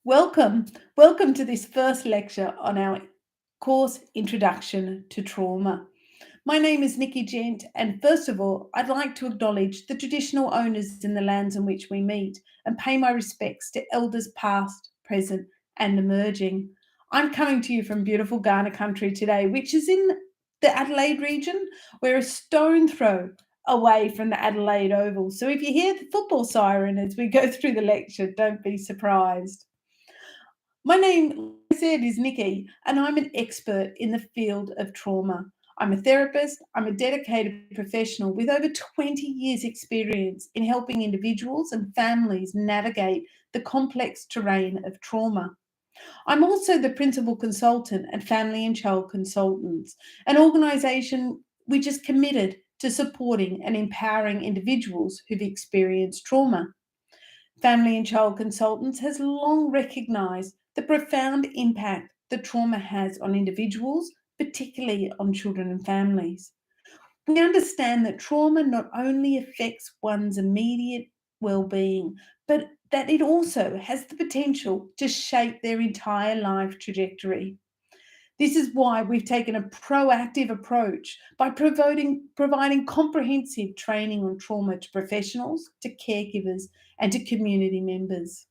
Welcome. Welcome to this first lecture on our course Introduction to Trauma. My name is Nikki Gent, and first of all, I'd like to acknowledge the traditional owners in the lands in which we meet and pay my respects to elders past, present, and emerging. I'm coming to you from beautiful Ghana country today, which is in the Adelaide region. We're a stone throw away from the Adelaide Oval. So if you hear the football siren as we go through the lecture, don't be surprised. My name, like I said, is Nikki, and I'm an expert in the field of trauma. I'm a therapist, I'm a dedicated professional with over 20 years' experience in helping individuals and families navigate the complex terrain of trauma. I'm also the principal consultant at Family and Child Consultants, an organisation which is committed to supporting and empowering individuals who've experienced trauma. Family and Child Consultants has long recognised the profound impact that trauma has on individuals, particularly on children and families. We understand that trauma not only affects one's immediate well-being, but that it also has the potential to shape their entire life trajectory. This is why we've taken a proactive approach by providing comprehensive training on trauma to professionals, to caregivers, and to community members.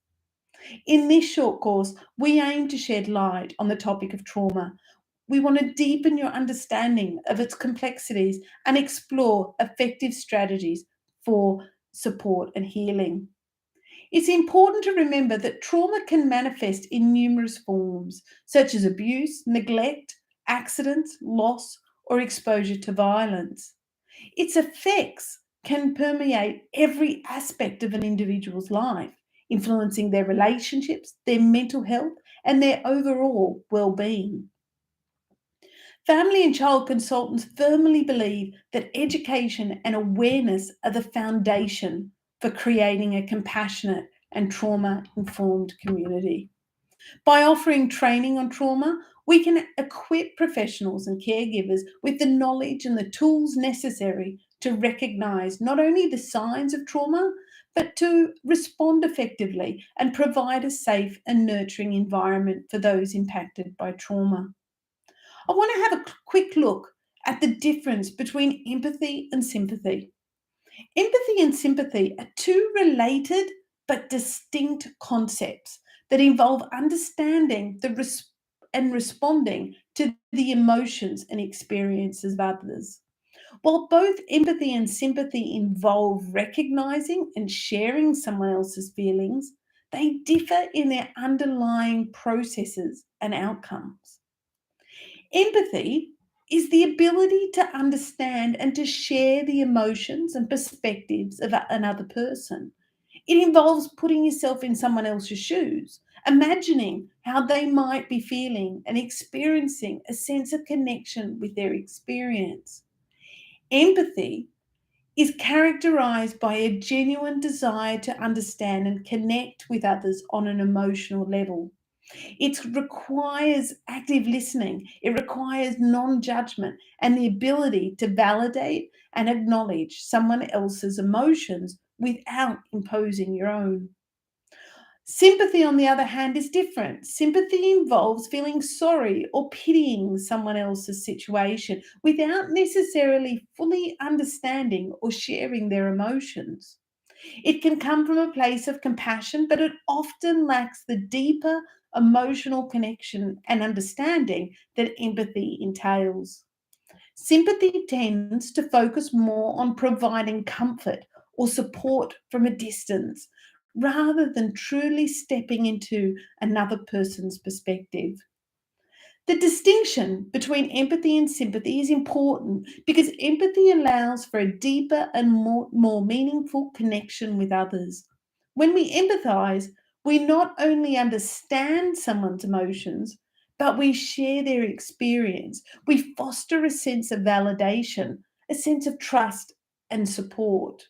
In this short course, we aim to shed light on the topic of trauma. We want to deepen your understanding of its complexities and explore effective strategies for support and healing. It's important to remember that trauma can manifest in numerous forms, such as abuse, neglect, accidents, loss, or exposure to violence. Its effects can permeate every aspect of an individual's life, influencing their relationships, their mental health, and their overall well-being. Family and child consultants firmly believe that education and awareness are the foundation for creating a compassionate and trauma-informed community. By offering training on trauma, we can equip professionals and caregivers with the knowledge and the tools necessary to recognise not only the signs of trauma, but to respond effectively and provide a safe and nurturing environment for those impacted by trauma. I want to have a quick look at the difference between empathy and sympathy. Empathy and sympathy are two related but distinct concepts that involve understanding and responding to the emotions and experiences of others. While both empathy and sympathy involve recognizing and sharing someone else's feelings, they differ in their underlying processes and outcomes. Empathy is the ability to understand and to share the emotions and perspectives of another person. It involves putting yourself in someone else's shoes, imagining how they might be feeling and experiencing a sense of connection with their experience. Empathy is characterized by a genuine desire to understand and connect with others on an emotional level. It requires active listening, it requires non judgment and the ability to validate and acknowledge someone else's emotions without imposing your own. Sympathy, on the other hand, is different. Sympathy involves feeling sorry or pitying someone else's situation without necessarily fully understanding or sharing their emotions. It can come from a place of compassion, but it often lacks the deeper emotional connection and understanding that empathy entails. Sympathy tends to focus more on providing comfort or support from a distance rather than truly stepping into another person's perspective. The distinction between empathy and sympathy is important because empathy allows for a deeper and more meaningful connection with others. When we empathize, we not only understand someone's emotions, but we share their experience. We foster a sense of validation, a sense of trust and support.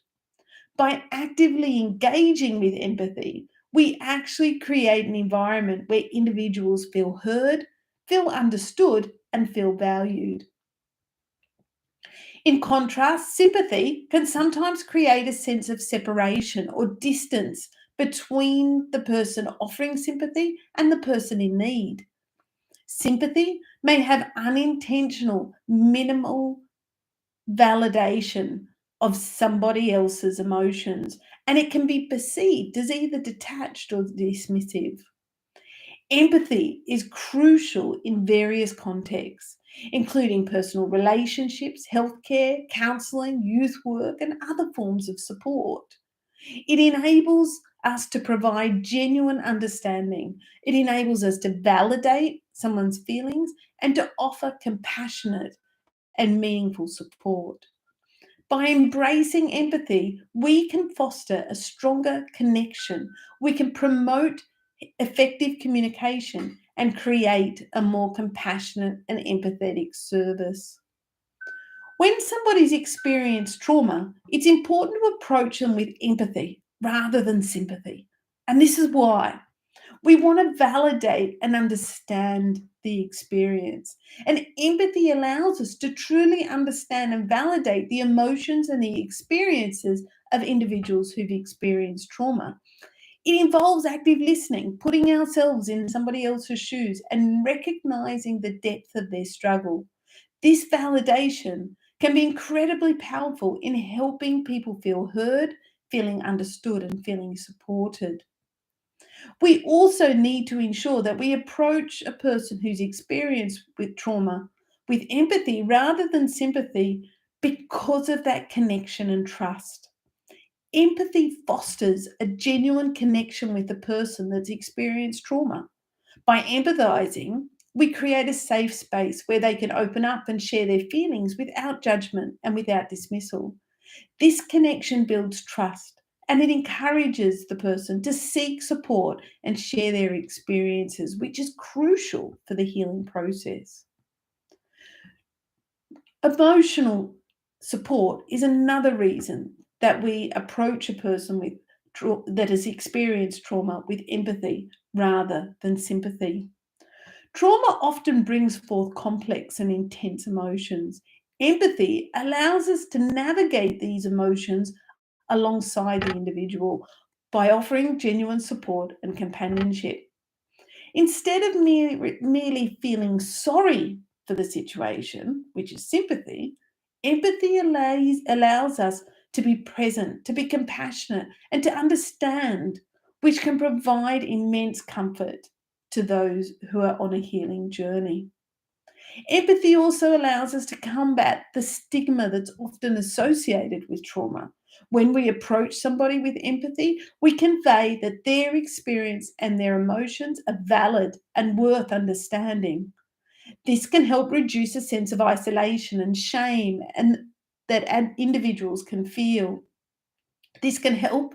By actively engaging with empathy, we actually create an environment where individuals feel heard, feel understood, and feel valued. In contrast, sympathy can sometimes create a sense of separation or distance between the person offering sympathy and the person in need. Sympathy may have unintentional, minimal validation of somebody else's emotions, and it can be perceived as either detached or dismissive. Empathy is crucial in various contexts, including personal relationships, healthcare, counseling, youth work, and other forms of support. It enables us to provide genuine understanding. It enables us to validate someone's feelings and to offer compassionate and meaningful support. By embracing empathy, we can foster a stronger connection. We can promote effective communication and create a more compassionate and empathetic service. When somebody's experienced trauma, it's important to approach them with empathy rather than sympathy. And this is why we want to validate and understand the experience. And empathy allows us to truly understand and validate the emotions and the experiences of individuals who've experienced trauma. It involves active listening, putting ourselves in somebody else's shoes, and recognizing the depth of their struggle. This validation can be incredibly powerful in helping people feel heard, feeling understood, and feeling supported. We also need to ensure that we approach a person who's experienced with trauma with empathy rather than sympathy because of that connection and trust. Empathy fosters a genuine connection with the person that's experienced trauma. By empathizing, we create a safe space where they can open up and share their feelings without judgment and without dismissal. This connection builds trust and it encourages the person to seek support and share their experiences, which is crucial for the healing process. Emotional support is another reason that we approach a person that has experienced trauma with empathy rather than sympathy. Trauma often brings forth complex and intense emotions. Empathy allows us to navigate these emotions alongside the individual by offering genuine support and companionship. Instead of merely feeling sorry for the situation, which is sympathy, empathy allows us to be present, to be compassionate, and to understand, which can provide immense comfort to those who are on a healing journey. Empathy also allows us to combat the stigma that's often associated with trauma. When we approach somebody with empathy, we convey that their experience and their emotions are valid and worth understanding. This can help reduce a sense of isolation and shame and that individuals can feel. This can help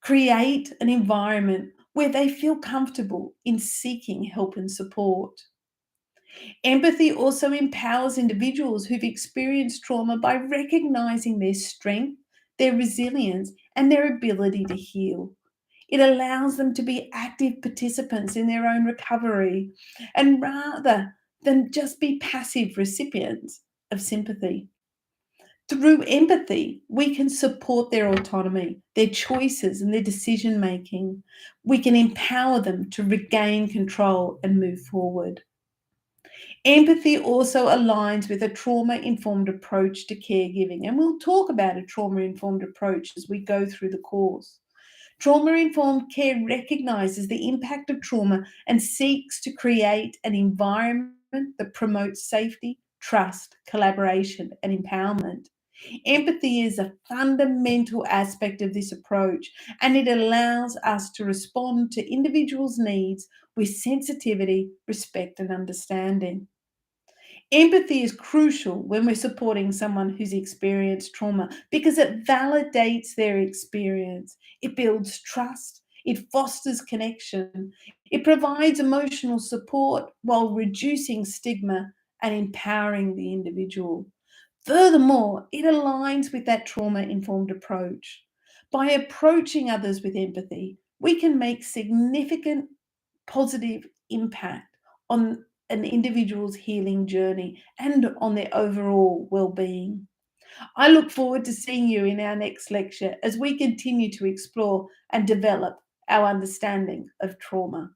create an environment where they feel comfortable in seeking help and support. Empathy also empowers individuals who've experienced trauma by recognizing their strength, their resilience, and their ability to heal. It allows them to be active participants in their own recovery and rather than just be passive recipients of sympathy. Through empathy, we can support their autonomy, their choices, and their decision making. We can empower them to regain control and move forward. Empathy also aligns with a trauma informed approach to caregiving, and we'll talk about a trauma informed approach as we go through the course. Trauma informed care recognizes the impact of trauma and seeks to create an environment that promotes safety, trust, collaboration, and empowerment. Empathy is a fundamental aspect of this approach, and it allows us to respond to individuals' needs with sensitivity, respect, and understanding. Empathy is crucial when we're supporting someone who's experienced trauma because it validates their experience, it builds trust, it fosters connection, it provides emotional support while reducing stigma and empowering the individual. Furthermore, it aligns with that trauma informed approach. By approaching others with empathy, we can make significant positive impact on an individual's healing journey and on their overall well-being. I look forward to seeing you in our next lecture as we continue to explore and develop our understanding of trauma.